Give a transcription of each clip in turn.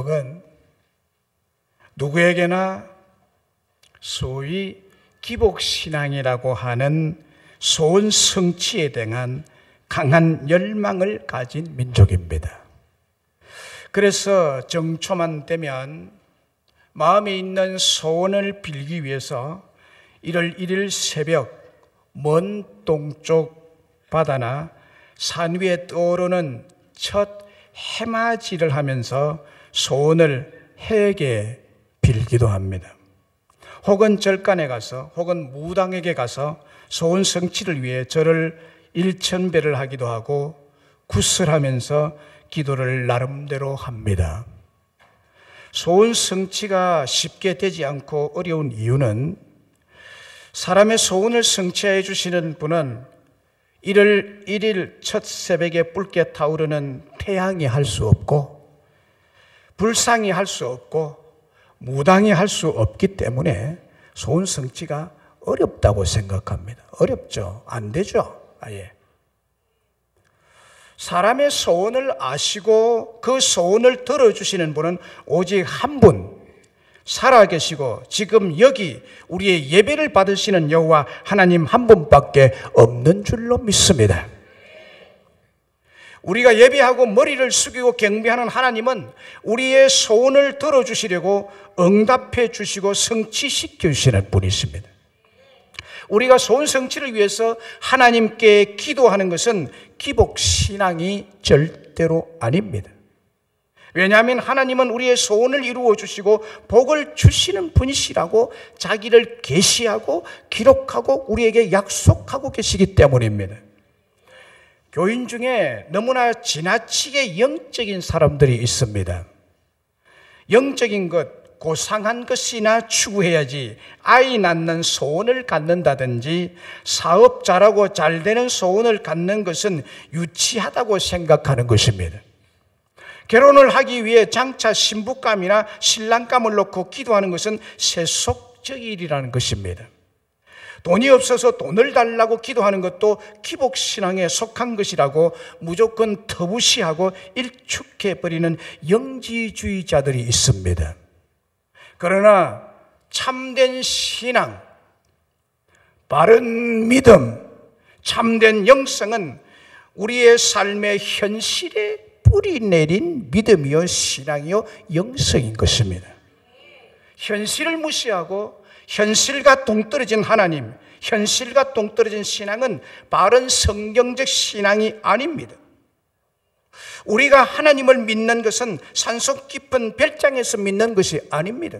은 누구에게나 소위 기복신앙이라고 하는 소원 성취에 대한 강한 열망을 가진 민족입니다. 그래서 정초만 되면 마음에 있는 소원을 빌기 위해서 1월 1일 새벽 먼 동쪽 바다나 산 위에 떠오르는 첫 해맞이를 하면서 소원을 해에게 빌기도 합니다. 혹은 절간에 가서 혹은 무당에게 가서 소원 성취를 위해 절을 일천배를 하기도 하고 구슬하면서 기도를 나름대로 합니다. 소원 성취가 쉽게 되지 않고 어려운 이유는 사람의 소원을 성취해 주시는 분은 1월 1일 첫 새벽에 붉게 타오르는 태양이 할 수 없고 불상이 할 수 없고 무당이 할 수 없기 때문에 소원 성취가 어렵다고 생각합니다. 어렵죠? 안 되죠? 아예. 사람의 소원을 아시고 그 소원을 들어주시는 분은 오직 한 분, 살아계시고 지금 여기 우리의 예배를 받으시는 여호와 하나님 한 분밖에 없는 줄로 믿습니다. 우리가 예배하고 머리를 숙이고 경배하는 하나님은 우리의 소원을 들어주시려고 응답해 주시고 성취시켜 주시는 분이십니다. 우리가 소원 성취를 위해서 하나님께 기도하는 것은 기복신앙이 절대로 아닙니다. 왜냐하면 하나님은 우리의 소원을 이루어 주시고 복을 주시는 분이시라고 자기를 계시하고 기록하고 우리에게 약속하고 계시기 때문입니다. 교인 중에 너무나 지나치게 영적인 사람들이 있습니다. 영적인 것, 고상한 것이나 추구해야지 아이 낳는 소원을 갖는다든지 사업 잘하고 잘 되는 소원을 갖는 것은 유치하다고 생각하는 것입니다. 결혼을 하기 위해 장차 신부감이나 신랑감을 놓고 기도하는 것은 세속적일이라는 것입니다. 돈이 없어서 돈을 달라고 기도하는 것도 기복신앙에 속한 것이라고 무조건 터부시하고 일축해버리는 영지주의자들이 있습니다. 그러나 참된 신앙, 바른 믿음, 참된 영성은 우리의 삶의 현실에 뿌리 내린 믿음이요 신앙이요 영성인 것입니다. 현실을 무시하고 현실과 동떨어진 하나님, 현실과 동떨어진 신앙은 바른 성경적 신앙이 아닙니다. 우리가 하나님을 믿는 것은 산속 깊은 별장에서 믿는 것이 아닙니다.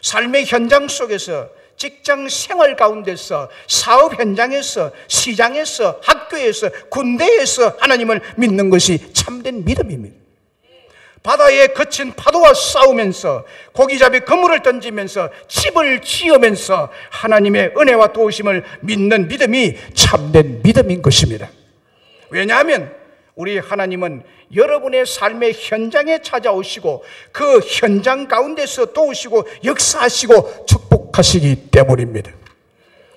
삶의 현장 속에서, 직장 생활 가운데서, 사업 현장에서, 시장에서, 학교에서, 군대에서 하나님을 믿는 것이 참된 믿음입니다. 바다에 거친 파도와 싸우면서 고기잡이 그물을 던지면서 집을 지으면서 하나님의 은혜와 도우심을 믿는 믿음이 참된 믿음인 것입니다. 왜냐하면 우리 하나님은 여러분의 삶의 현장에 찾아오시고 그 현장 가운데서 도우시고 역사하시고 축복하시기 때문입니다.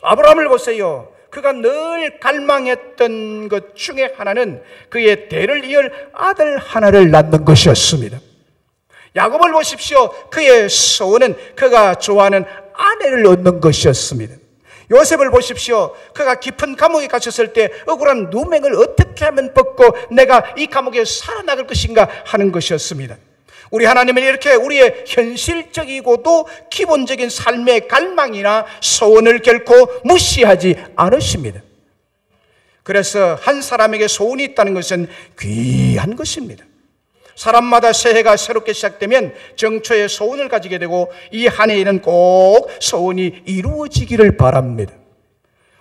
아브라함을 보세요. 그가 늘 갈망했던 것 중에 하나는 그의 대를 이을 아들 하나를 낳는 것이었습니다. 야곱을 보십시오. 그의 소원은 그가 좋아하는 아내를 얻는 것이었습니다. 요셉을 보십시오. 그가 깊은 감옥에 갇혔을 때 억울한 누명을 어떻게 하면 벗고 내가 이 감옥에 살아나갈 것인가 하는 것이었습니다. 우리 하나님은 이렇게 우리의 현실적이고도 기본적인 삶의 갈망이나 소원을 결코 무시하지 않으십니다. 그래서 한 사람에게 소원이 있다는 것은 귀한 것입니다. 사람마다 새해가 새롭게 시작되면 정초의 소원을 가지게 되고 이 한 해에는 꼭 소원이 이루어지기를 바랍니다.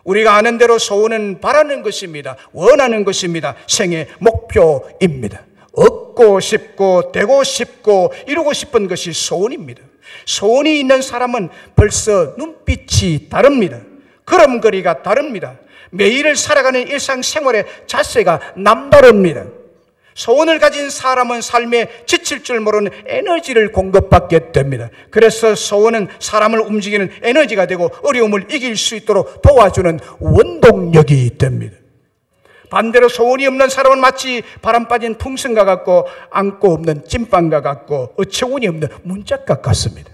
우리가 아는 대로 소원은 바라는 것입니다. 원하는 것입니다. 생의 목표입니다. 얻고 싶고 되고 싶고 이루고 싶은 것이 소원입니다. 소원이 있는 사람은 벌써 눈빛이 다릅니다. 걸음걸이가 다릅니다. 매일을 살아가는 일상생활의 자세가 남다릅니다. 소원을 가진 사람은 삶에 지칠 줄 모르는 에너지를 공급받게 됩니다. 그래서 소원은 사람을 움직이는 에너지가 되고 어려움을 이길 수 있도록 도와주는 원동력이 됩니다. 반대로 소원이 없는 사람은 마치 바람 빠진 풍선과 같고 안고 없는 찐빵과 같고 어처구니 없는 문짝과 같습니다.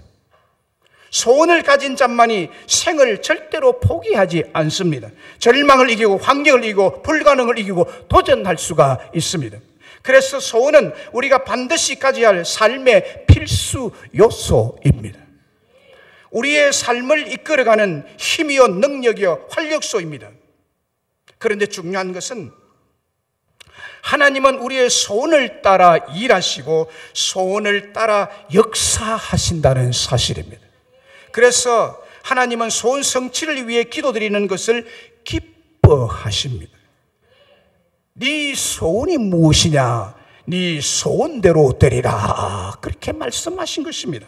소원을 가진 자만이 생을 절대로 포기하지 않습니다. 절망을 이기고 환경을 이기고 불가능을 이기고 도전할 수가 있습니다. 그래서 소원은 우리가 반드시 가져야 할 삶의 필수 요소입니다. 우리의 삶을 이끌어가는 힘이요 능력이요 활력소입니다. 그런데 중요한 것은 하나님은 우리의 소원을 따라 일하시고 소원을 따라 역사하신다는 사실입니다. 그래서 하나님은 소원 성취를 위해 기도드리는 것을 기뻐하십니다. 네 소원이 무엇이냐? 네 소원대로 되리라. 그렇게 말씀하신 것입니다.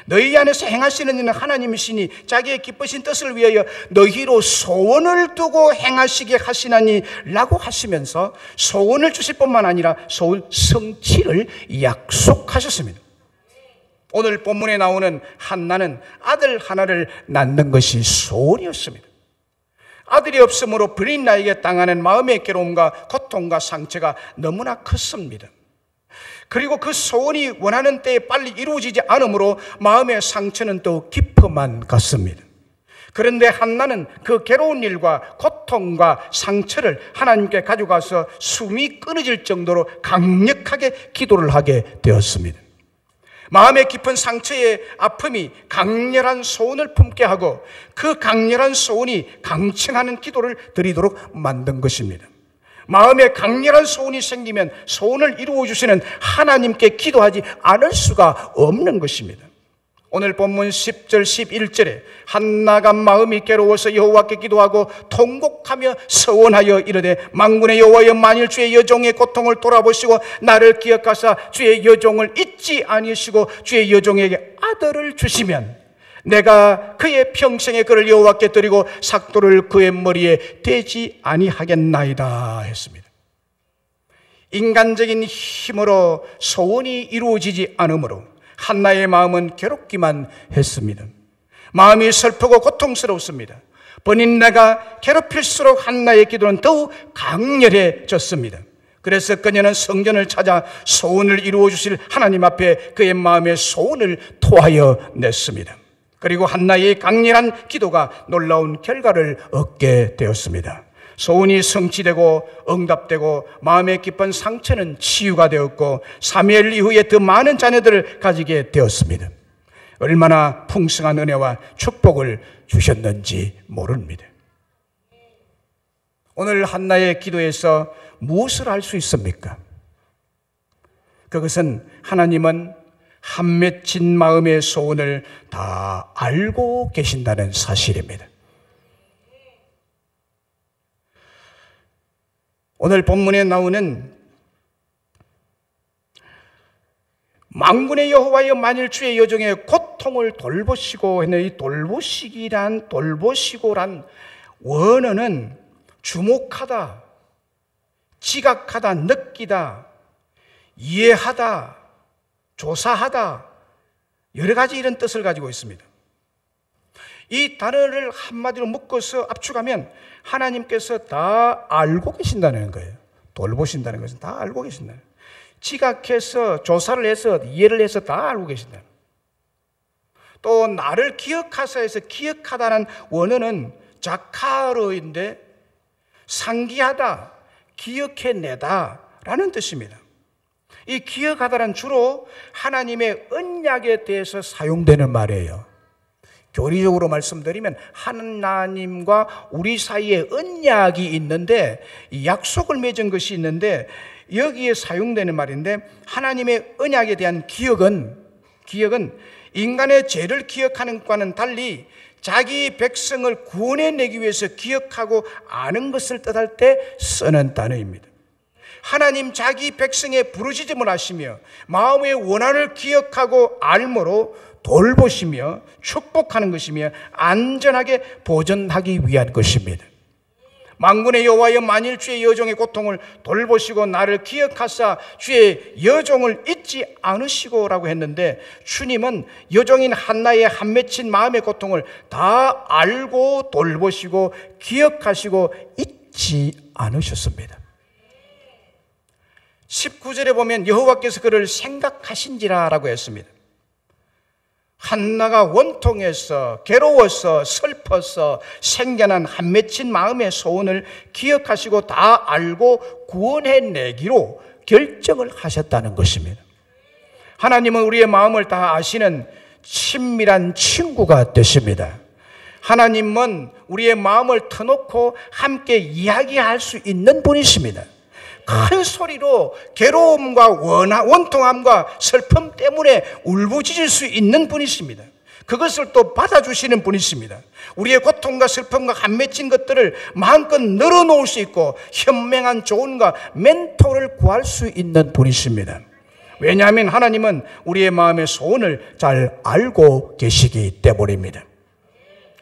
너희 안에서 행하시는 이는 하나님이시니 자기의 기쁘신 뜻을 위하여 너희로 소원을 두고 행하시게 하시나니 라고 하시면서 소원을 주실 뿐만 아니라 소원 성취를 약속하셨습니다. 오늘 본문에 나오는 한나는 아들 하나를 낳는 것이 소원이었습니다. 아들이 없으므로 버린 나에게 당하는 마음의 괴로움과 고통과 상처가 너무나 컸습니다. 그리고 그 소원이 원하는 때에 빨리 이루어지지 않으므로 마음의 상처는 더 깊어만 갔습니다. 그런데 한나는 그 괴로운 일과 고통과 상처를 하나님께 가져가서 숨이 끊어질 정도로 강력하게 기도를 하게 되었습니다. 마음의 깊은 상처의 아픔이 강렬한 소원을 품게 하고 그 강렬한 소원이 강청하는 기도를 드리도록 만든 것입니다. 마음에 강렬한 소원이 생기면 소원을 이루어 주시는 하나님께 기도하지 않을 수가 없는 것입니다. 오늘 본문 10절 11절에 한나가 마음이 괴로워서 여호와께 기도하고 통곡하며 서원하여 이르되 만군의 여호와여 만일 주의 여종의 고통을 돌아보시고 나를 기억하사 주의 여종을 잊지 아니시고 주의 여종에게 아들을 주시면 내가 그의 평생에 그를 여호와께 드리고 삭도를 그의 머리에 대지 아니하겠나이다 했습니다. 인간적인 힘으로 소원이 이루어지지 않으므로 한나의 마음은 괴롭기만 했습니다. 마음이 슬프고 고통스러웠습니다. 번인내가 괴롭힐수록 한나의 기도는 더욱 강렬해졌습니다. 그래서 그녀는 성전을 찾아 소원을 이루어 주실 하나님 앞에 그의 마음의 소원을 토하여 냈습니다. 그리고 한나의 강렬한 기도가 놀라운 결과를 얻게 되었습니다. 소원이 성취되고 응답되고 마음의 깊은 상처는 치유가 되었고 사무엘 이후에 더 많은 자녀들을 가지게 되었습니다. 얼마나 풍성한 은혜와 축복을 주셨는지 모릅니다. 오늘 한나의 기도에서 무엇을 알 수 있습니까? 그것은 하나님은 한 맺힌 마음의 소원을 다 알고 계신다는 사실입니다. 오늘 본문에 나오는 만군의 여호와여 만일 주의 여종의 고통을 돌보시고 했는 이 돌보시고란 원어는 주목하다, 지각하다, 느끼다, 이해하다, 조사하다 여러 가지 이런 뜻을 가지고 있습니다. 이 단어를 한마디로 묶어서 압축하면 하나님께서 다 알고 계신다는 거예요. 돌보신다는 것은 다 알고 계신다는 거예요. 지각해서 조사를 해서 이해를 해서 다 알고 계신다. 또 나를 기억하사 해서 기억하다는 원어는 자카르인데 상기하다, 기억해내다 라는 뜻입니다. 이 기억하다는 주로 하나님의 언약에 대해서 사용되는 말이에요. 교리적으로 말씀드리면 하나님과 우리 사이에 언약이 있는데 약속을 맺은 것이 있는데 여기에 사용되는 말인데 하나님의 언약에 대한 기억은 인간의 죄를 기억하는 것과는 달리 자기 백성을 구원해내기 위해서 기억하고 아는 것을 뜻할 때 쓰는 단어입니다. 하나님 자기 백성의 부르짖음을 하시며 마음의 원한을 기억하고 알므로 돌보시며 축복하는 것이며 안전하게 보존하기 위한 것입니다. 만군의 여호와여 만일 주의 여종의 고통을 돌보시고 나를 기억하사 주의 여종을 잊지 않으시고라고 했는데 주님은 여종인 한나의 한 맺힌 마음의 고통을 다 알고 돌보시고 기억하시고 잊지 않으셨습니다. 19절에 보면 여호와께서 그를 생각하신지라라고 했습니다. 한나가 원통해서 괴로워서 슬퍼서 생겨난 한 맺힌 마음의 소원을 기억하시고 다 알고 구원해내기로 결정을 하셨다는 것입니다. 하나님은 우리의 마음을 다 아시는 친밀한 친구가 되십니다. 하나님은 우리의 마음을 터놓고 함께 이야기할 수 있는 분이십니다. 큰 소리로 괴로움과 원통함과 슬픔 때문에 울부짖을 수 있는 분이십니다. 그것을 또 받아주시는 분이십니다. 우리의 고통과 슬픔과 한 맺힌 것들을 마음껏 늘어놓을 수 있고 현명한 조언과 멘토를 구할 수 있는 분이십니다. 왜냐하면 하나님은 우리의 마음의 소원을 잘 알고 계시기 때문입니다.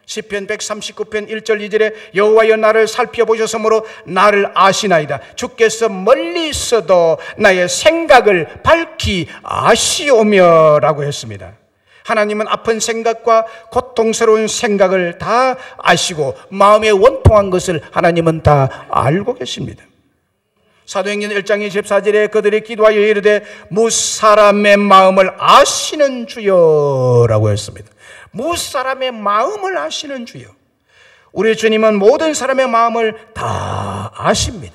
시편 139편 1절 2절에 여호와여 나를 살펴보셨으므로 나를 아시나이다. 주께서 멀리 있어도 나의 생각을 밝히 아시오며 라고 했습니다. 하나님은 아픈 생각과 고통스러운 생각을 다 아시고 마음에 원통한 것을 하나님은 다 알고 계십니다. 사도행전 1장 24절에 그들이 기도하여 이르되 무사람의 마음을 아시는 주여라고 했습니다. 무사람의 마음을 아시는 주여. 우리 주님은 모든 사람의 마음을 다 아십니다.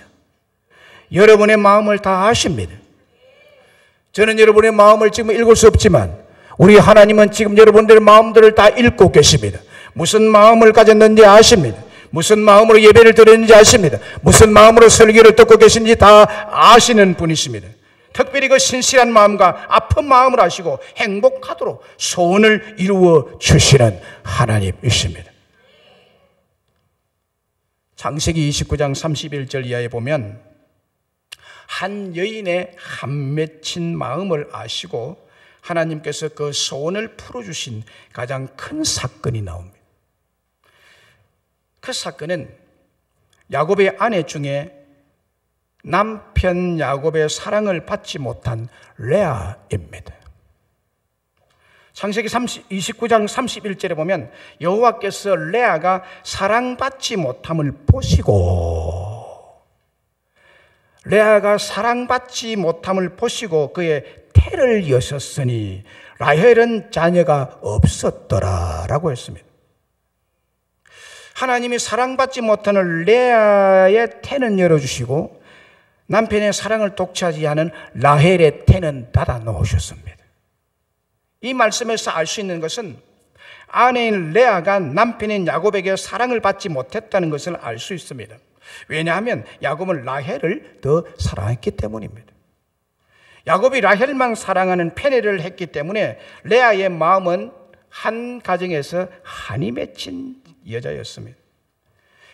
여러분의 마음을 다 아십니다. 저는 여러분의 마음을 지금 읽을 수 없지만 우리 하나님은 지금 여러분들의 마음들을 다 읽고 계십니다. 무슨 마음을 가졌는지 아십니다. 무슨 마음으로 예배를 드렸는지 아십니다. 무슨 마음으로 설교를 듣고 계신지 다 아시는 분이십니다. 특별히 그 신실한 마음과 아픈 마음을 아시고 행복하도록 소원을 이루어 주시는 하나님이십니다. 창세기 29장 31절 이하에 보면 한 여인의 한 맺힌 마음을 아시고 하나님께서 그 소원을 풀어주신 가장 큰 사건이 나옵니다. 그 사건은 야곱의 아내 중에 남편 야곱의 사랑을 받지 못한 레아입니다. 창세기 29장 31절에 보면 여호와께서 레아가 사랑받지 못함을 보시고 그의 태를 여셨으니 라헬은 자녀가 없었더라라고 했습니다. 하나님이 사랑받지 못하는 레아의 태는 열어주시고 남편의 사랑을 독차지 하는 라헬의 태는 닫아 놓으셨습니다. 이 말씀에서 알 수 있는 것은 아내인 레아가 남편인 야곱에게 사랑을 받지 못했다는 것을 알 수 있습니다. 왜냐하면 야곱은 라헬을 더 사랑했기 때문입니다. 야곱이 라헬만 사랑하는 페레를 했기 때문에 레아의 마음은 한 가정에서 한이 맺힌 여자였습니다.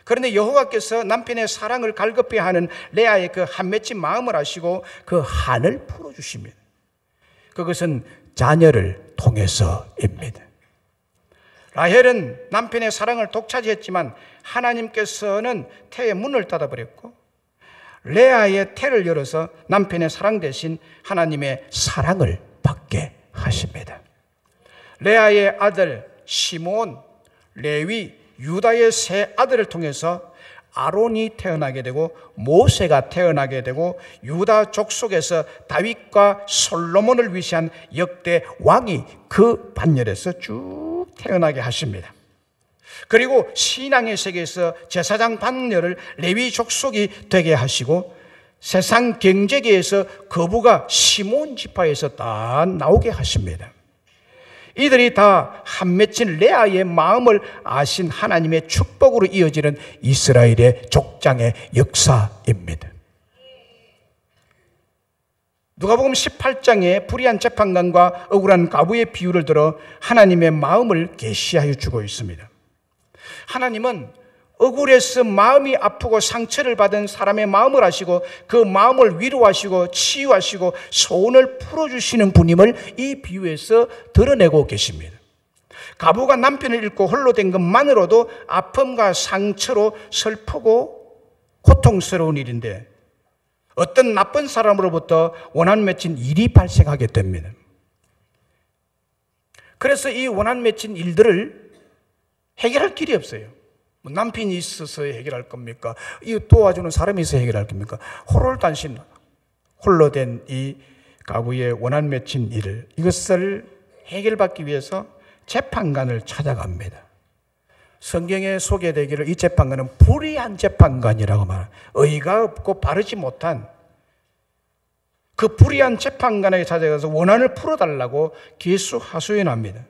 그런데 여호와께서 남편의 사랑을 갈급해하는 레아의 그 한 맺힌 마음을 아시고 그 한을 풀어주십니다. 그것은 자녀를 통해서입니다. 라헬은 남편의 사랑을 독차지했지만 하나님께서는 태의 문을 닫아버렸고 레아의 태를 열어서 남편의 사랑 대신 하나님의 사랑을 받게 하십니다. 레아의 아들 시몬, 레위, 유다의 세 아들을 통해서 아론이 태어나게 되고 모세가 태어나게 되고 유다 족속에서 다윗과 솔로몬을 위시한 역대 왕이 그 반열에서 쭉 태어나게 하십니다. 그리고 신앙의 세계에서 제사장 반열을 레위 족속이 되게 하시고 세상 경제계에서 거부가 시몬 지파에서 다 나오게 하십니다. 이들이 다 한 맺힌 레아의 마음을 아신 하나님의 축복으로 이어지는 이스라엘의 족장의 역사입니다. 누가복음 18장에 불의한 재판관과 억울한 과부의 비유를 들어 하나님의 마음을 계시하여 주고 있습니다. 하나님은 억울해서 마음이 아프고 상처를 받은 사람의 마음을 아시고 그 마음을 위로하시고 치유하시고 소원을 풀어주시는 분임을 이 비유에서 드러내고 계십니다. 과부가 남편을 잃고 홀로 된 것만으로도 아픔과 상처로 슬프고 고통스러운 일인데 어떤 나쁜 사람으로부터 원한 맺힌 일이 발생하게 됩니다. 그래서 이 원한 맺힌 일들을 해결할 길이 없어요. 남편이 있어서 해결할 겁니까? 이 도와주는 사람이 있어서 해결할 겁니까? 홀로 된 이 가부의 원한 맺힌 일, 이것을 해결받기 위해서 재판관을 찾아갑니다. 성경에 소개되기를 이 재판관은 불의한 재판관이라고 말합니다. 의가 없고 바르지 못한 그 불의한 재판관에게 찾아가서 원한을 풀어달라고 기수하소연합니다.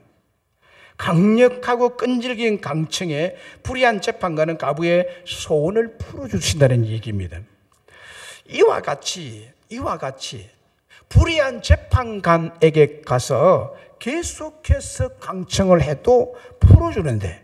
강력하고 끈질긴 강청에 불의한 재판관은 가부의 소원을 풀어주신다는 얘기입니다. 이와 같이 불의한 재판관에게 가서 계속해서 강청을 해도 풀어주는데,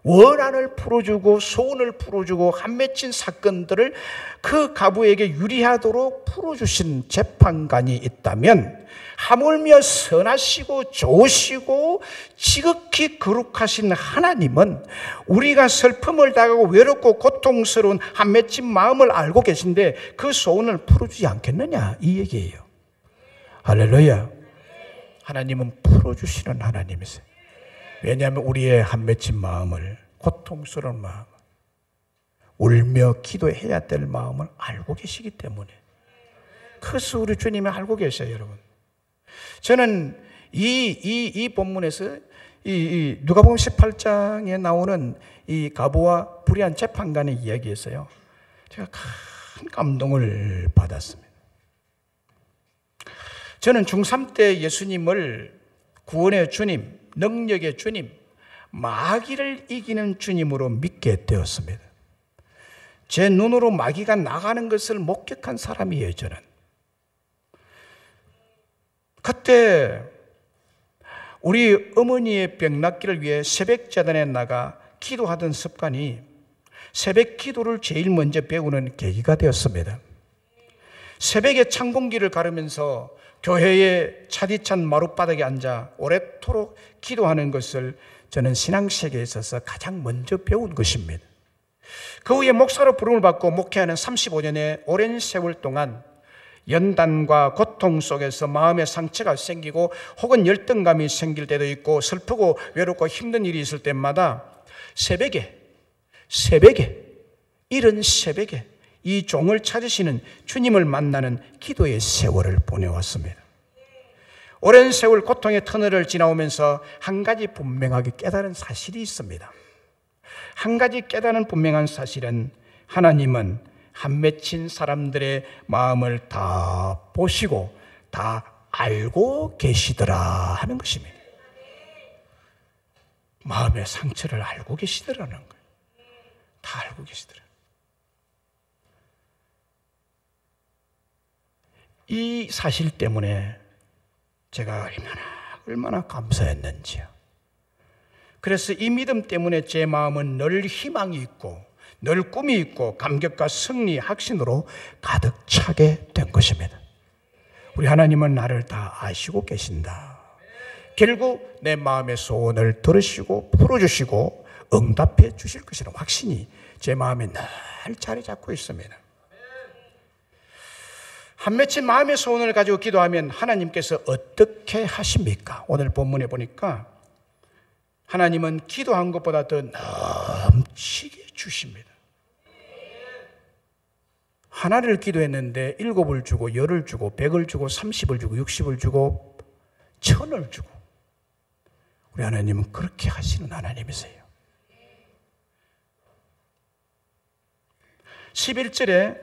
원한을 풀어주고 소원을 풀어주고 한 맺힌 사건들을 그 가부에게 유리하도록 풀어주신 재판관이 있다면, 하물며 선하시고 좋으시고 지극히 거룩하신 하나님은 우리가 슬픔을 당하고 외롭고 고통스러운 한 맺힌 마음을 알고 계신데 그 소원을 풀어주지 않겠느냐, 이 얘기예요. 할렐루야. 하나님은 풀어주시는 하나님이세요. 왜냐하면 우리의 한 맺힌 마음을, 고통스러운 마음, 울며 기도해야 될 마음을 알고 계시기 때문에, 그것을 우리 주님이 알고 계셔요, 여러분. 저는 이 본문에서 이 누가복음 18장에 나오는 이 가부와 불의한 재판관의 이야기에서요, 제가 큰 감동을 받았습니다. 저는 중3 때 예수님을 구원의 주님, 능력의 주님, 마귀를 이기는 주님으로 믿게 되었습니다. 제 눈으로 마귀가 나가는 것을 목격한 사람이에요, 저는. 그때 우리 어머니의 병 낫기를 위해 새벽 제단에 나가 기도하던 습관이 새벽 기도를 제일 먼저 배우는 계기가 되었습니다. 새벽에 찬 공기를 가르면서 교회의 차디찬 마룻바닥에 앉아 오랫도록 기도하는 것을 저는 신앙세계에 있어서 가장 먼저 배운 것입니다. 그 후에 목사로 부름을 받고 목회하는 35년의 오랜 세월 동안 연단과 고통 속에서 마음의 상처가 생기고 혹은 열등감이 생길 때도 있고 슬프고 외롭고 힘든 일이 있을 때마다 새벽에 이른 새벽에 이 종을 찾으시는 주님을 만나는 기도의 세월을 보내왔습니다. 오랜 세월 고통의 터널을 지나오면서 한 가지 분명하게 깨달은 사실이 있습니다. 한 가지 깨달은 분명한 사실은 하나님은 한 맺힌 사람들의 마음을 다 보시고 다 알고 계시더라 하는 것입니다. 마음의 상처를 알고 계시더라는 거예요. 다 알고 계시더라. 이 사실 때문에 제가 얼마나 감사했는지요. 그래서 이 믿음 때문에 제 마음은 늘 희망이 있고 늘 꿈이 있고 감격과 승리, 확신으로 가득 차게 된 것입니다. 우리 하나님은 나를 다 아시고 계신다. 결국 내 마음의 소원을 들으시고 풀어주시고 응답해 주실 것이라는 확신이 제 마음에 늘 자리 잡고 있습니다. 한 맺힌 마음의 소원을 가지고 기도하면 하나님께서 어떻게 하십니까? 오늘 본문에 보니까 하나님은 기도한 것보다 더 넘치게 주십니다. 하나를 기도했는데 7을 주고 10을 주고 100을 주고 30을 주고 60을 주고 1000을 주고, 우리 하나님은 그렇게 하시는 하나님이세요. 11절에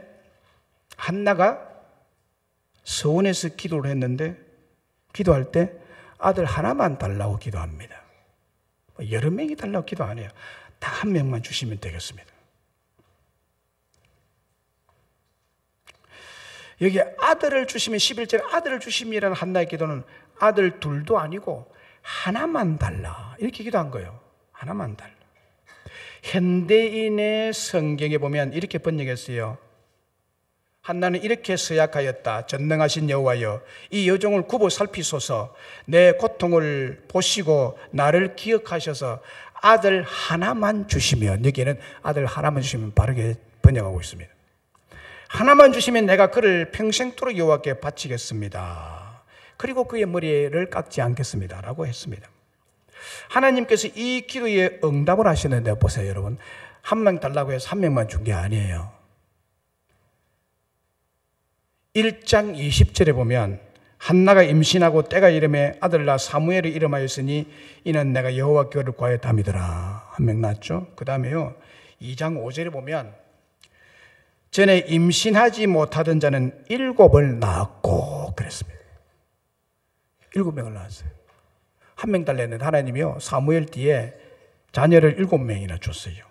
한나가 서원에서 기도를 했는데 기도할 때 아들 하나만 달라고 기도합니다. 여러 명이 달라고 기도 안 해요. 딱 한 명만 주시면 되겠습니다. 여기 아들을 주시면 11절에 아들을 주심이라는 한나의 기도는 아들 둘도 아니고 하나만 달라 이렇게 기도한 거예요. 하나만 달라. 현대인의 성경에 보면 이렇게 번역했어요. 한나는 이렇게 서약하였다. 전능하신 여호와여, 이 여종을 굽어 살피소서. 내 고통을 보시고 나를 기억하셔서 아들 하나만 주시면, 여기에는 아들 하나만 주시면 바르게 번역하고 있습니다. 하나만 주시면 내가 그를 평생토록 여호와께 바치겠습니다. 그리고 그의 머리를 깎지 않겠습니다 라고 했습니다. 하나님께서 이 기도에 응답을 하시는데 보세요, 여러분. 한 명 달라고 해서 한 명만 준 게 아니에요. 1장 20절에 보면 한나가 임신하고 때가 이름에 아들 낳아 사무엘을 이름하였으니 이는 내가 여호와께를 구하였답니다라. 한 명 낳았죠. 그 다음에요 2장 5절에 보면 전에 임신하지 못하던 자는 7을 낳았고 그랬습니다. 7명을 낳았어요. 한 명 달랬는데 하나님이요 사무엘 뒤에 자녀를 7명이나 줬어요.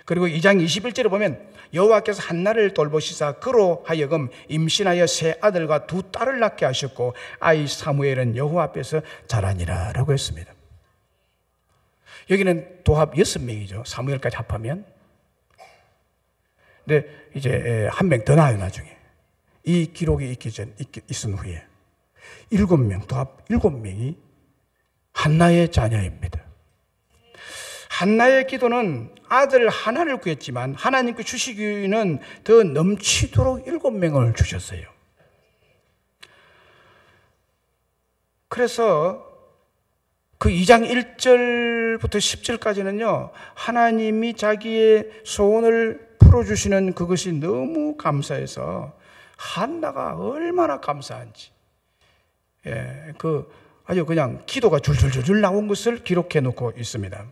그리고 2장 21절에 보면 여호와께서 한나를 돌보시사 그로 하여금 임신하여 세 아들과 두 딸을 낳게 하셨고 아이 사무엘은 여호와 앞에서 자라니라 라고 했습니다. 여기는 도합 6명이죠. 사무엘까지 합하면. 근데 이제 한 명 더 나와요 나중에. 이 기록이 있은 후에 7명, 도합 7명이 한나의 자녀입니다. 한나의 기도는 아들 하나를 구했지만 하나님께 주시기는 더 넘치도록 7명을 주셨어요. 그래서 그 2장 1절부터 10절까지는요 하나님이 자기의 소원을 풀어주시는 그것이 너무 감사해서 한나가 얼마나 감사한지 아주 그냥 기도가 줄줄줄 나온 것을 기록해 놓고 있습니다.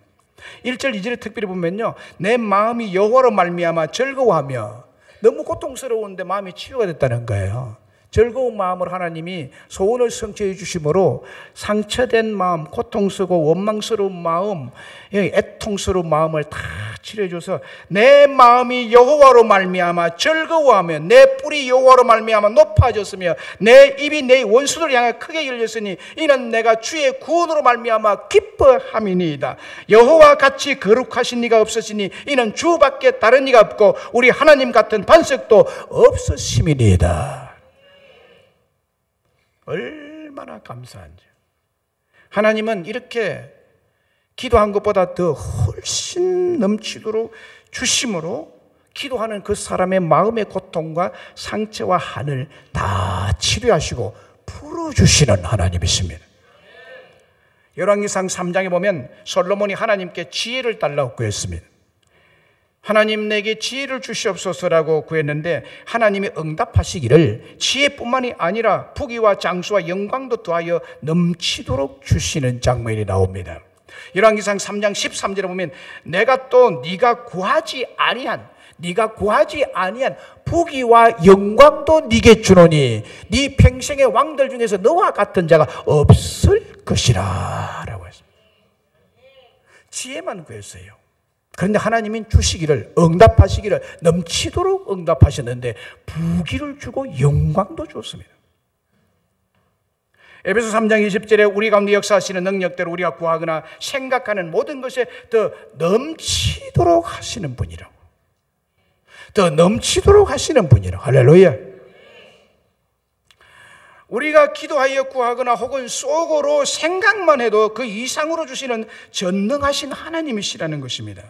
1절 2절에 특별히 보면요 내 마음이 여호와로 말미암아 즐거워하며 너무 고통스러운데 마음이 치유가 됐다는 거예요. 즐거운 마음으로 하나님이 소원을 성취해 주심으로 상처된 마음, 고통스럽고 원망스러운 마음, 애통스러운 마음을 다 치료해 줘서 내 마음이 여호와로 말미암아 즐거워하며 내 뿔이 여호와로 말미암아 높아졌으며 내 입이 내 원수들 향해 크게 열렸으니 이는 내가 주의 구원으로 말미암아 기뻐함이니이다. 여호와 같이 거룩하신 이가 없으시니 이는 주밖에 다른 이가 없고 우리 하나님 같은 반석도 없으심이니이다. 얼마나 감사한지. 하나님은 이렇게 기도한 것보다 더 훨씬 넘치도록 주심으로 기도하는 그 사람의 마음의 고통과 상처와 한을 다 치료하시고 풀어주시는 하나님이십니다. 열왕기상 3장에 보면 솔로몬이 하나님께 지혜를 달라고 구했습니다. 하나님 내게 지혜를 주시옵소서라고 구했는데 하나님이 응답하시기를 지혜뿐만이 아니라 부귀와 장수와 영광도 더하여 넘치도록 주시는 장면이 나옵니다. 열왕기상 3장 13절에 보면 내가 또 네가 구하지 아니한 부귀와 영광도 네게 주노니 네 평생의 왕들 중에서 너와 같은 자가 없을 것이라 라고 했습니다. 지혜만 구했어요. 그런데 하나님이 주시기를 응답하시기를 넘치도록 응답하셨는데 부귀를 주고 영광도 줬습니다. 에베소 3장 20절에 우리 가운데 역사하시는 능력대로 우리가 구하거나 생각하는 모든 것에 더 넘치도록 하시는 분이라고. 더 넘치도록 하시는 분이라고. 할렐루야. 우리가 기도하여 구하거나 혹은 속으로 생각만 해도 그 이상으로 주시는 전능하신 하나님이시라는 것입니다.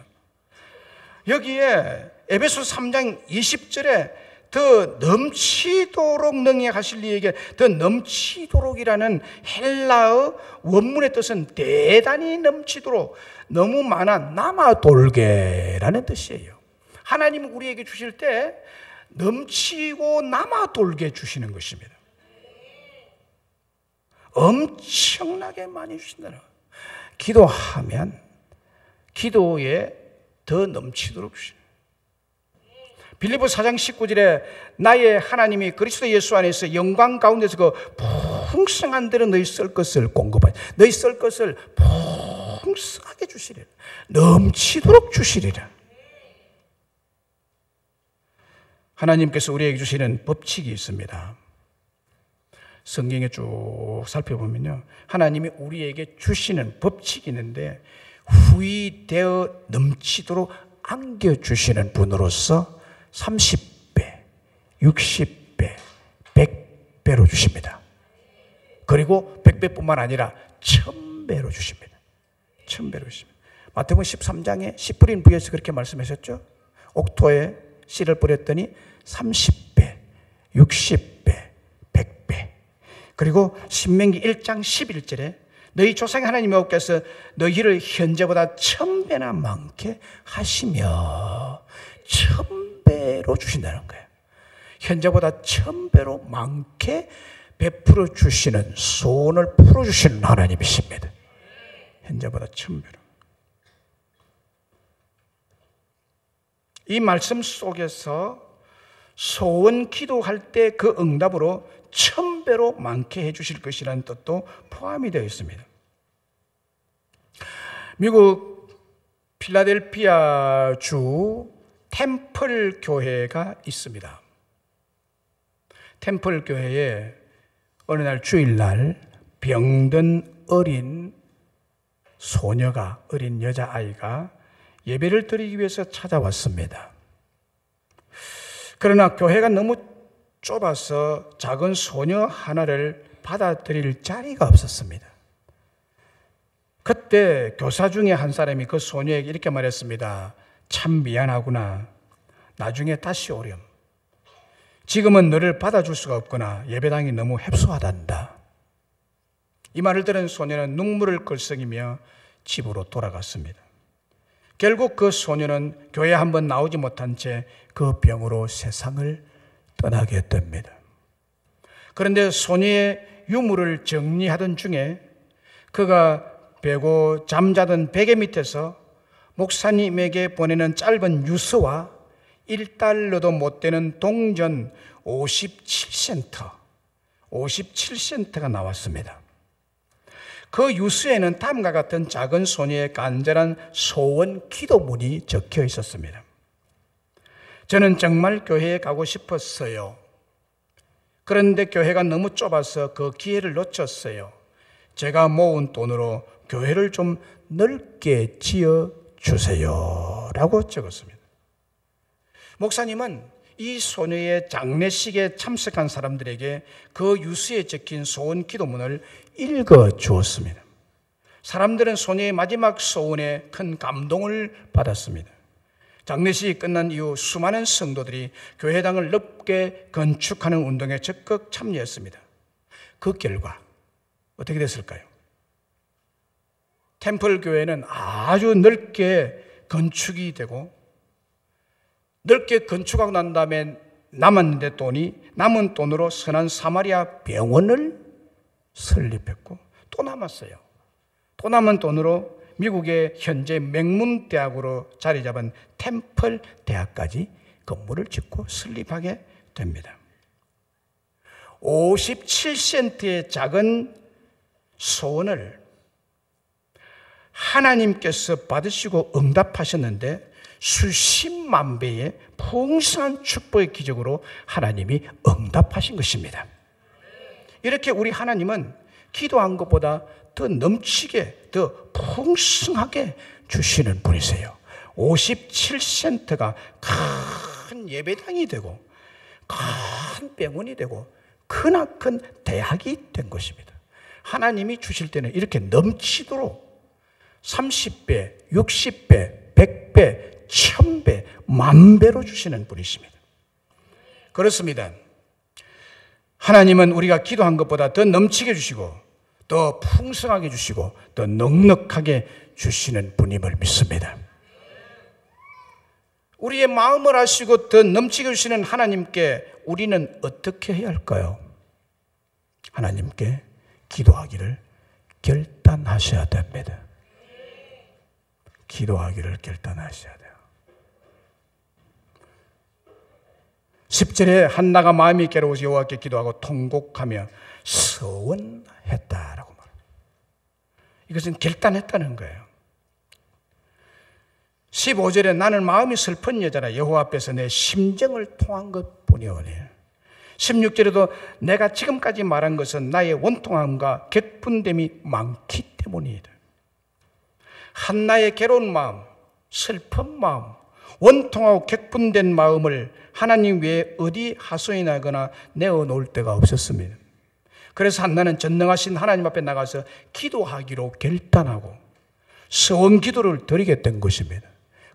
여기에 에베소 3장 20절에 더 넘치도록 능력하실 이에게 더 넘치도록이라는 헬라어 원문의 뜻은 대단히 넘치도록 너무 많아 남아 돌게라는 뜻이에요. 하나님은 우리에게 주실 때 넘치고 남아 돌게 주시는 것입니다. 엄청나게 많이 주신다는 거예요. 기도하면 기도에 더 넘치도록 주시는 빌립보서 4장 19절에 나의 하나님이 그리스도 예수 안에서 영광 가운데서 그 풍성한 대로 너희 쓸 것을 공급하니 너희 쓸 것을 풍성하게 주시리라. 넘치도록 주시리라. 하나님께서 우리에게 주시는 법칙이 있습니다. 성경에 쭉 살펴보면요 하나님이 우리에게 주시는 법칙이 있는데 후이되어 넘치도록 안겨주시는 분으로서 30배, 60배, 100배로 주십니다. 그리고 100배뿐만 아니라 1000배로 주십니다. 1000배로 주십니다. 마태복음 13장에 씨 뿌린 부에서 그렇게 말씀하셨죠. 옥토에 씨를 뿌렸더니 30배, 60배, 100배. 그리고 신명기 1장 11절에 너희 조상의 하나님 여호와께서 너희를 현재보다 1000배나 많게 하시며 1000배로 주신다는 거예요. 현재보다 1000배로 많게 베풀어 주시는, 소원을 풀어주시는 하나님이십니다. 현재보다 1000배로. 이 말씀 속에서 소원 기도할 때 그 응답으로 1000배로 많게 해주실 것이라는 뜻도 포함이 되어 있습니다. 미국 필라델피아 주 템플 교회가 있습니다. 템플 교회에 어느 날 주일날 병든 어린 소녀가, 어린 여자아이가 예배를 드리기 위해서 찾아왔습니다. 그러나 교회가 너무 좁아서 작은 소녀 하나를 받아들일 자리가 없었습니다. 그때 교사 중에 한 사람이 그 소녀에게 이렇게 말했습니다. 참 미안하구나. 나중에 다시 오렴. 지금은 너를 받아줄 수가 없거나 예배당이 너무 협소하단다. 이 말을 들은 소녀는 눈물을 글썽이며 집으로 돌아갔습니다. 결국 그 소녀는 교회에 한번 나오지 못한 채 그 병으로 세상을 떠나게 됩니다. 그런데 소녀의 유물을 정리하던 중에 그가 베고 잠자던 베개 밑에서 목사님에게 보내는 짧은 유서와 1달러도 못 되는 동전 57센트가 나왔습니다. 그 유서에는 다음과 같은 작은 소녀의 간절한 소원 기도문이 적혀 있었습니다. 저는 정말 교회에 가고 싶었어요. 그런데 교회가 너무 좁아서 그 기회를 놓쳤어요. 제가 모은 돈으로 교회를 좀 넓게 지어주세요 라고 적었습니다. 목사님은 이 소녀의 장례식에 참석한 사람들에게 그 유서에 적힌 소원 기도문을 읽어주었습니다. 사람들은 소녀의 마지막 소원에 큰 감동을 받았습니다. 장례식이 끝난 이후 수많은 성도들이 교회당을 넓게 건축하는 운동에 적극 참여했습니다. 그 결과 어떻게 됐을까요? 템플 교회는 아주 넓게 건축이 되고, 넓게 건축하고 난 다음에 남은 돈으로 선한 사마리아 병원을 설립했고, 또 남았어요. 또 남은 돈으로 미국의 현재 명문대학으로 자리 잡은 템플 대학까지 건물을 짓고 설립하게 됩니다. 57센트의 작은 소원을 하나님께서 받으시고 응답하셨는데 수십만 배의 풍성한 축복의 기적으로 하나님이 응답하신 것입니다. 이렇게 우리 하나님은 기도한 것보다 더 넘치게, 더 풍성하게 주시는 분이세요. 57센트가 큰 예배당이 되고, 큰 병원이 되고, 크나큰 대학이 된 것입니다. 하나님이 주실 때는 이렇게 넘치도록 30배, 60배, 100배, 1000배, 만배로 주시는 분이십니다. 그렇습니다. 하나님은 우리가 기도한 것보다 더 넘치게 주시고, 더 풍성하게 주시고, 더 넉넉하게 주시는 분임을 믿습니다. 우리의 마음을 아시고 더 넘치게 주시는 하나님께 우리는 어떻게 해야 할까요? 하나님께 기도하기를 결단하셔야 됩니다. 기도하기를 결단하셔야 돼요. 10절에 한나가 마음이 괴로워서 여호와께 기도하고 통곡하며 서원했다라고 말합니다. 이것은 결단했다는 거예요. 15절에 나는 마음이 슬픈 여자라 여호와 앞에서 내 심정을 통한 것뿐이오니. 16절에도 내가 지금까지 말한 것은 나의 원통함과 격분됨이 많기 때문이다. 한나의 괴로운 마음, 슬픈 마음, 원통하고 격분된 마음을 하나님 외에 어디 하소연하거나 내어놓을 데가 없었습니다. 그래서 한나는 전능하신 하나님 앞에 나가서 기도하기로 결단하고 서원 기도를 드리게 된 것입니다.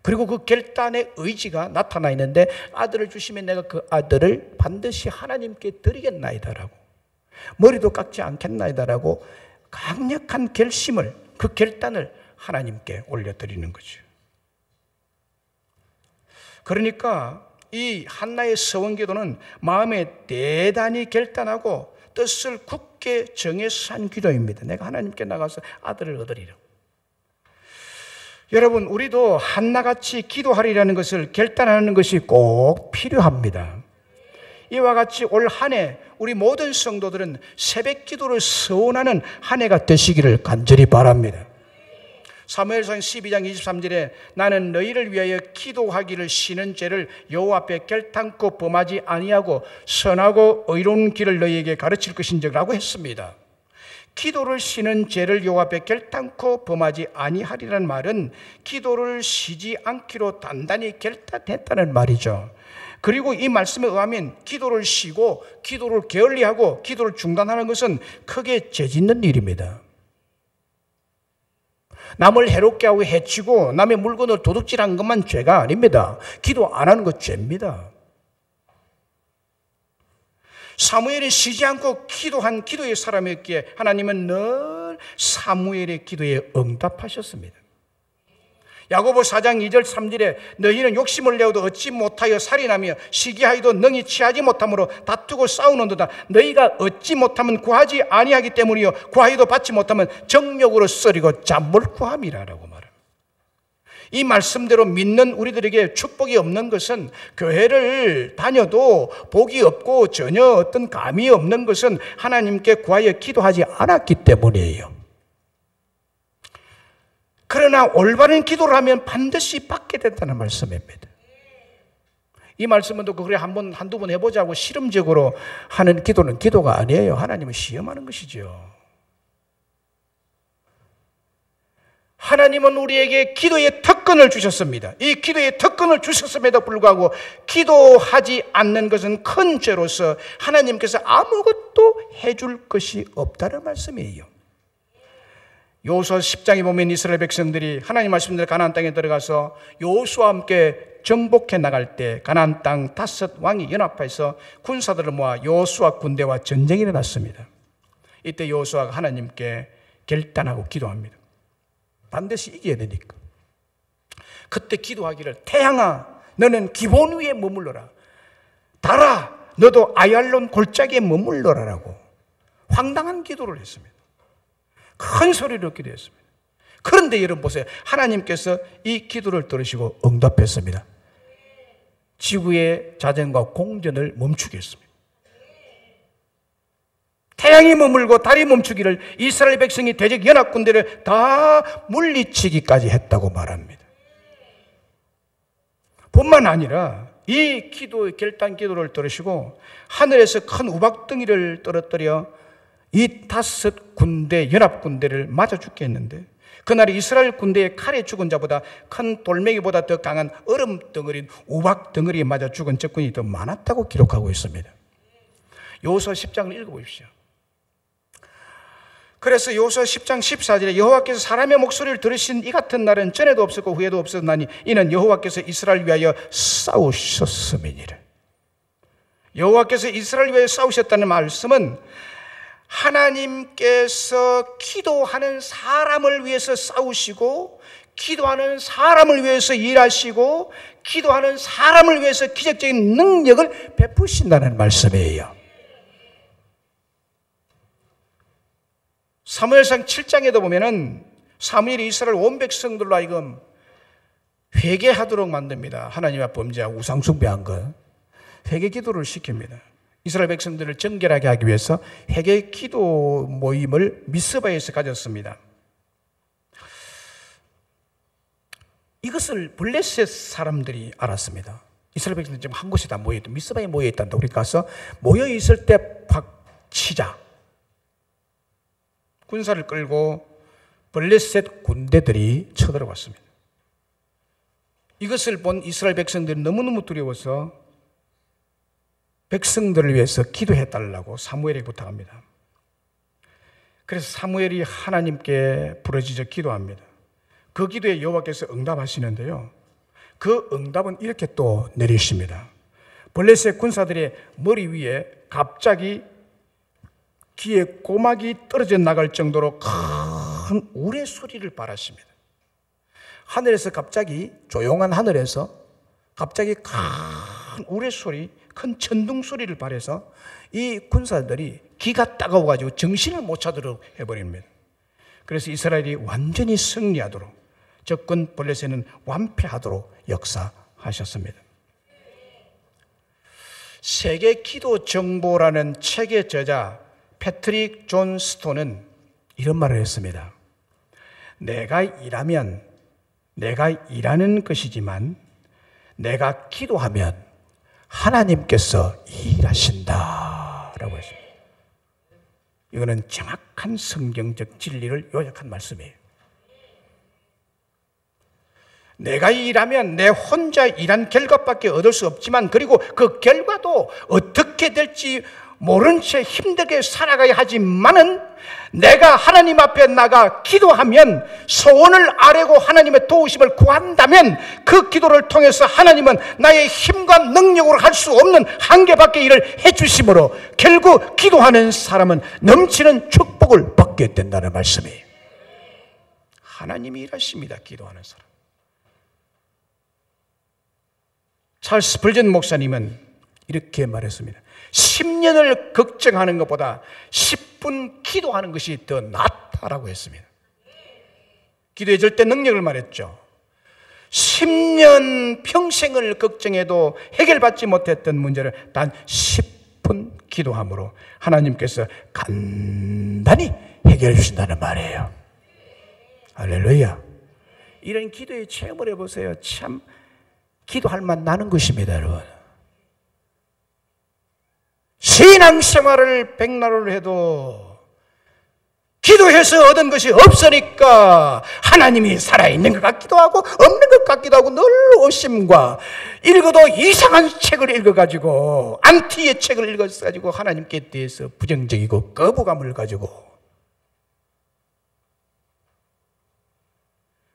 그리고 그 결단의 의지가 나타나 있는데, 아들을 주시면 내가 그 아들을 반드시 하나님께 드리겠나이다라고, 머리도 깎지 않겠나이다라고 강력한 결심을, 그 결단을 하나님께 올려드리는 거죠. 그러니까 이 한나의 서원기도는 마음에 대단히 결단하고 뜻을 굳게 정해서 한 기도입니다. 내가 하나님께 나가서 아들을 얻으리라. 여러분, 우리도 한나같이 기도하리라는 것을 결단하는 것이 꼭 필요합니다. 이와 같이 올 한 해 우리 모든 성도들은 새벽 기도를 서원하는 한 해가 되시기를 간절히 바랍니다. 사무엘상 12장 23절에 나는 너희를 위하여 기도하기를 쉬는 죄를 여호와 앞에 결단코 범하지 아니하고 선하고 의로운 길을 너희에게 가르칠 것인지라고 했습니다. 기도를 쉬는 죄를 여호와 앞에 결단코 범하지 아니하리라는 말은 기도를 쉬지 않기로 단단히 결단했다는 말이죠. 그리고 이 말씀에 의하면 기도를 쉬고 기도를 게을리하고 기도를 중단하는 것은 크게 죄짓는 일입니다. 남을 해롭게 하고 해치고 남의 물건을 도둑질한 것만 죄가 아닙니다. 기도 안 하는 것 죄입니다. 사무엘이 쉬지 않고 기도한 기도의 사람이었기에 하나님은 늘 사무엘의 기도에 응답하셨습니다. 야고보 4장 2절 3절에 너희는 욕심을 내어도 얻지 못하여 살인하며 시기하여도 능히 취하지 못함으로 다투고 싸우는도다. 너희가 얻지 못하면 구하지 아니하기 때문이요 구하여도 받지 못하면 정욕으로 썰이고 잠을 구함이라라고 말합니다. 이 말씀대로 믿는 우리들에게 축복이 없는 것은 교회를 다녀도 복이 없고 전혀 어떤 감이 없는 것은 하나님께 구하여 기도하지 않았기 때문이에요. 그러나 올바른 기도를 하면 반드시 받게 된다는 말씀입니다. 이 말씀은 또 그래 한두 번 해보자고 실험적으로 하는 기도는 기도가 아니에요. 하나님을 시험하는 것이죠. 하나님은 우리에게 기도의 특권을 주셨습니다. 이 기도의 특권을 주셨음에도 불구하고 기도하지 않는 것은 큰 죄로서 하나님께서 아무것도 해줄 것이 없다는 말씀이에요. 여호수아 10장에 보면 이스라엘 백성들이 하나님 말씀대로 가나안 땅에 들어가서 여호수아와 함께 정복해 나갈 때 가나안 땅 5 왕이 연합해서 군사들을 모아 여호수아 군대와 전쟁이 일어났습니다. 이때 여호수아가 하나님께 결단하고 기도합니다. 반드시 이겨야 되니까. 그때 기도하기를 태양아 너는 기본 위에 머물러라. 달아 너도 아얄론 골짜기에 머물러라라고 황당한 기도를 했습니다. 큰 소리로 기도했습니다. 그런데 여러분 보세요. 하나님께서 이 기도를 들으시고 응답했습니다. 지구의 자전과 공전을 멈추게 했습니다. 태양이 머물고 달이 멈추기를 이스라엘 백성이 대적 연합군대를 다 물리치기까지 했다고 말합니다. 뿐만 아니라 이 기도의 결단 기도를 들으시고 하늘에서 큰 우박덩이를 떨어뜨려 이 5 군대 연합군대를 맞아 죽게 했는데 그날 이스라엘 군대의 칼에 죽은 자보다 큰 돌멩이보다 더 강한 얼음 덩어리인 우박 덩어리에 맞아 죽은 적군이 더 많았다고 기록하고 있습니다. 여호수아 10장을 읽어보십시오. 그래서 여호수아 10장 14절에 여호와께서 사람의 목소리를 들으신 이 같은 날은 전에도 없었고 후에도 없었나니 이는 여호와께서 이스라엘 위하여 싸우셨음이니라. 여호와께서 이스라엘 위하여 싸우셨다는 말씀은 하나님께서 기도하는 사람을 위해서 싸우시고 기도하는 사람을 위해서 일하시고 기도하는 사람을 위해서 기적적인 능력을 베푸신다는 말씀이에요. 사무엘상 7장에도 보면은 사무엘이 이스라엘 온 백성들로 하여금 회개하도록 만듭니다. 하나님 앞에 범죄하고 우상 숭배한 것 회개 기도를 시킵니다. 이스라엘 백성들을 정결하게 하기 위해서 회개 기도 모임을 미스바에서 가졌습니다. 이것을 블레셋 사람들이 알았습니다. 이스라엘 백성들이 지금 한 곳에 다 모여있다. 미스바에 모여있단다. 우리 가서 모여있을 때 팍 치자. 군사를 끌고 블레셋 군대들이 쳐들어왔습니다. 이것을 본 이스라엘 백성들이 너무너무 두려워서 백성들을 위해서 기도해달라고 사무엘에게 부탁합니다. 그래서 사무엘이 하나님께 부르짖어 기도합니다. 그 기도에 여호와께서 응답하시는데요. 그 응답은 이렇게 또 내리십니다. 블레셋 군사들의 머리 위에 갑자기 귀에 고막이 떨어져 나갈 정도로 큰 우레 소리를 발하십니다. 하늘에서 갑자기 조용한 하늘에서 갑자기 큰 큰 우레소리, 큰 천둥소리를 발해서 이 군사들이 기가 따가워가지고 정신을 못 차도록 해버립니다. 그래서 이스라엘이 완전히 승리하도록, 적군 블레셋은 완패하도록 역사하셨습니다. 세계 기도 정보라는 책의 저자 패트릭 존 스톤은 이런 말을 했습니다. 내가 일하는 것이지만 내가 기도하면 하나님께서 일하신다 라고 했습니다. 이거는 정확한 성경적 진리를 요약한 말씀이에요. 내가 일하면 내 혼자 일한 결과밖에 얻을 수 없지만, 그리고 그 결과도 어떻게 될지 모른 채 힘들게 살아가야 하지만은, 내가 하나님 앞에 나가 기도하면, 소원을 아뢰고 하나님의 도우심을 구한다면, 그 기도를 통해서 하나님은 나의 힘과 능력으로 할 수 없는 한계밖의 일을 해주심으로 결국 기도하는 사람은 넘치는 축복을 받게 된다는 말씀이에요. 하나님이 일하십니다. 기도하는 사람. 찰스 스펄전 목사님은 이렇게 말했습니다. 10년을 걱정하는 것보다 10분 기도하는 것이 더 낫다라고 했습니다. 기도의 절대 능력을 말했죠. 10년 평생을 걱정해도 해결받지 못했던 문제를 단 10분 기도함으로 하나님께서 간단히 해결해 주신다는 말이에요. 할렐루야. 이런 기도의 체험을 해보세요. 참 기도할 만 나는 것입니다, 여러분. 신앙생활을 백날을 해도 기도해서 얻은 것이 없으니까 하나님이 살아있는 것 같기도 하고 없는 것 같기도 하고, 늘 의심과, 읽어도 이상한 책을 읽어가지고, 안티의 책을 읽어가지고 하나님께 대해서 부정적이고 거부감을 가지고.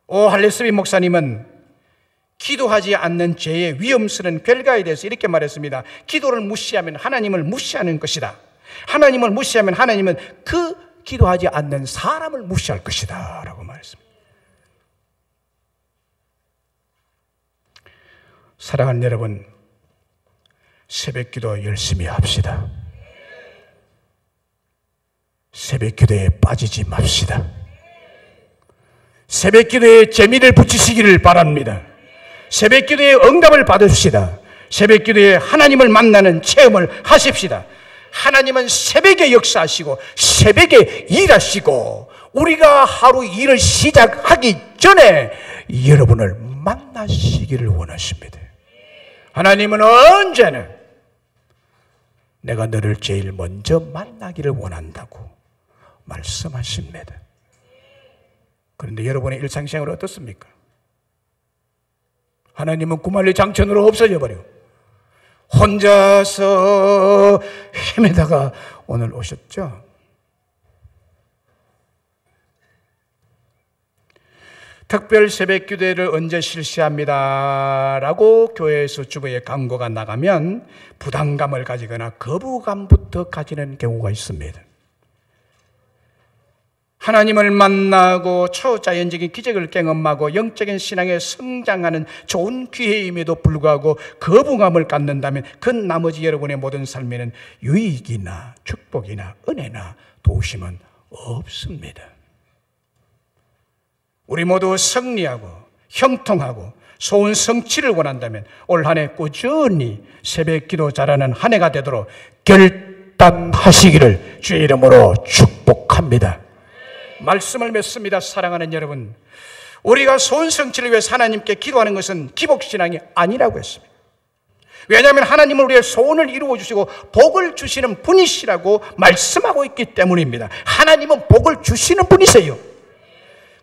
할레스비 목사님은 기도하지 않는 죄의 위험스러운 결과에 대해서 이렇게 말했습니다. 기도를 무시하면 하나님을 무시하는 것이다. 하나님을 무시하면 하나님은 그 기도하지 않는 사람을 무시할 것이다 라고 말했습니다. 사랑하는 여러분, 새벽기도 열심히 합시다. 새벽기도에 빠지지 맙시다. 새벽기도에 재미를 붙이시기를 바랍니다. 새벽기도에 응답을 받으십시다. 새벽기도에 하나님을 만나는 체험을 하십시다. 하나님은 새벽에 역사하시고 새벽에 일하시고, 우리가 하루 일을 시작하기 전에 여러분을 만나시기를 원하십니다. 하나님은 언제나 내가 너를 제일 먼저 만나기를 원한다고 말씀하십니다. 그런데 여러분의 일상생활은 어떻습니까? 하나님은 구말리 장천으로 없어져 버려. 혼자서 헤매다가 오늘 오셨죠? 특별 새벽 기도회를 언제 실시합니다 라고 교회에서 주보에 광고가 나가면 부담감을 가지거나 거부감부터 가지는 경우가 있습니다. 하나님을 만나고 초자연적인 기적을 경험하고 영적인 신앙에 성장하는 좋은 기회임에도 불구하고 거부감을 갖는다면 그 나머지 여러분의 모든 삶에는 유익이나 축복이나 은혜나 도우심은 없습니다. 우리 모두 승리하고 형통하고 소원 성취를 원한다면 올 한 해 꾸준히 새벽 기도 잘하는 한 해가 되도록 결단하시기를 주의 이름으로 축복합니다. 말씀을 맺습니다. 사랑하는 여러분, 우리가 소원 성취를 위해서 하나님께 기도하는 것은 기복신앙이 아니라고 했습니다. 왜냐하면 하나님은 우리의 소원을 이루어 주시고 복을 주시는 분이시라고 말씀하고 있기 때문입니다. 하나님은 복을 주시는 분이세요.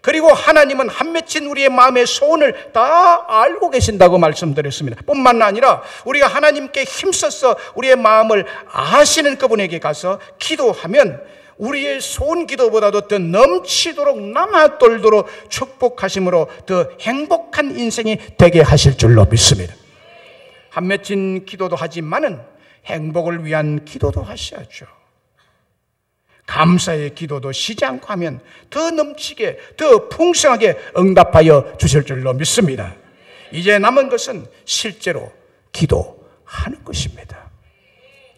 그리고 하나님은 한 맺힌 우리의 마음의 소원을 다 알고 계신다고 말씀드렸습니다. 뿐만 아니라 우리가 하나님께 힘써서 우리의 마음을 아시는 그분에게 가서 기도하면 우리의 소원 기도보다도 더 넘치도록 남아돌도록 축복하심으로 더 행복한 인생이 되게 하실 줄로 믿습니다. 한 맺힌 기도도 하지만은 행복을 위한 기도도 하셔야죠. 감사의 기도도 쉬지 않고 하면 더 넘치게, 더 풍성하게 응답하여 주실 줄로 믿습니다. 이제 남은 것은 실제로 기도, 기도하는 것입니다.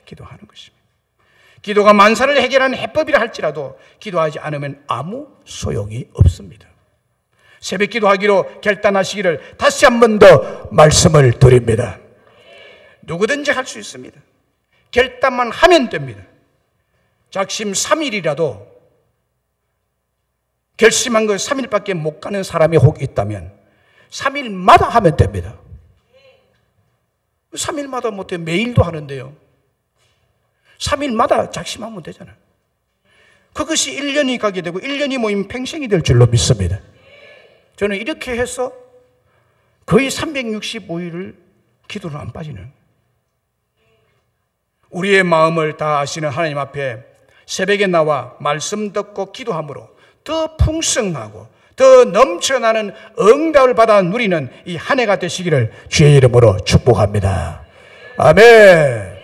기도하는 것입니다. 기도가 만사를 해결하는 해법이라 할지라도 기도하지 않으면 아무 소용이 없습니다. 새벽 기도하기로 결단하시기를 다시 한 번 더 말씀을 드립니다. 누구든지 할 수 있습니다. 결단만 하면 됩니다. 작심 3일이라도 결심한 거 3일밖에 못 가는 사람이 혹 있다면 3일마다 하면 됩니다. 3일마다 못해 매일도 하는데요. 3일마다 작심하면 되잖아요. 그것이 1년이 가게 되고 1년이 모이면 평생이 될 줄로 믿습니다. 저는 이렇게 해서 거의 365일을 기도를 안 빠지는, 우리의 마음을 다 아시는 하나님 앞에 새벽에 나와 말씀 듣고 기도함으로 더 풍성하고 더 넘쳐나는 응답을 받아 누리는 이 한 해가 되시기를 주의 이름으로 축복합니다. 아멘.